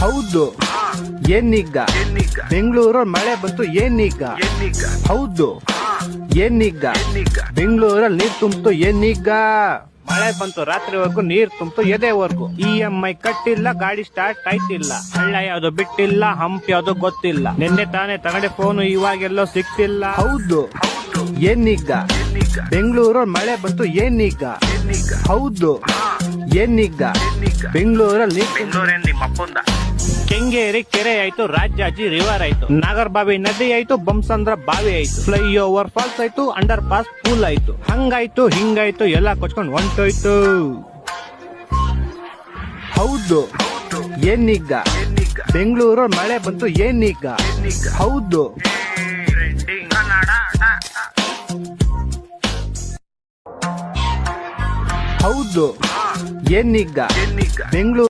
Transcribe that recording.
ಹೌದು. ಏನೀಗ? ಬೆಂಗಳೂರಲ್ಲಿ ಮಳೆ ಬಂತು ಏನೀಗ? ಹೌದು. ಏನೀಗ? ಬೆಂಗಳೂರಲ್ಲಿ ನೀರ್ ತುಂಬಿತು ಏನೀಗ? ಮಳೆ ಬಂತು ರಾತ್ರಿವರೆಗೂ ನೀರ್ ತುಂಬಿತು ಎದೆವರೆಗೂ. EMI ಕಟ್ಟಿಲ್ಲ, ಗಾಡಿ ಸ್ಟಾರ್ಟ್ ಆಯ್ತಿಲ್ಲ, ಹಳ್ಳ ಯಾವ್ದು ಬಿಟ್ಟಿಲ್ಲ, ಹಂಪ್ ಯಾವ್ದು ಗೊತ್ತಿಲ್ಲ, ನಿನ್ನೆ ತಾನೇ ತಗಡೆ ಫೋನು ಇವಾಗೆಲ್ಲೋ ಸಿಕ್ತಿಲ್ಲ. ಹೌದು. ಏನೀಗ? ಬೆಂಗಳೂರಲ್ಲಿ ಮಳೆ ಬಂತು ಏನೀಗ? ಹೌದು. ಏನೀಗ? ಬೆಂಗಳೂರಲ್ಲಿ ಕೆಂಗೇರಿ ಕೆರೆ ಆಯ್ತು, ರಾಜಾಜಿ ರಿವರ್ ಆಯ್ತು, ನಾಗರಬಾವಿ ನದಿ ಆಯ್ತು, ಬಂಸಂದ್ರ ಬಾವಿ ಆಯ್ತು, ಫ್ಲೈ ಓವರ್ ಫಾಲ್ಸ್ ಆಯ್ತು, ಅಂಡರ್ ಪಾಸ್ ಪೂಲ್ ಆಯ್ತು, ಹಂಗಾಯ್ತು ಹಿಂಗಾಯ್ತು ಎಲ್ಲ ಕೊಚ್ಕೊಂಡು ಹೊಂಟೋಯ್ತು. ಹೌದು. ಏನೀಗ? ಬೆಂಗಳೂರಲ್ಲಿ ಮಳೆ ಬಂತು ಏನೀಗ? ಹೌದು. ಹೌದು. ಏನೀಗ? ಬೆಂಗಳೂರು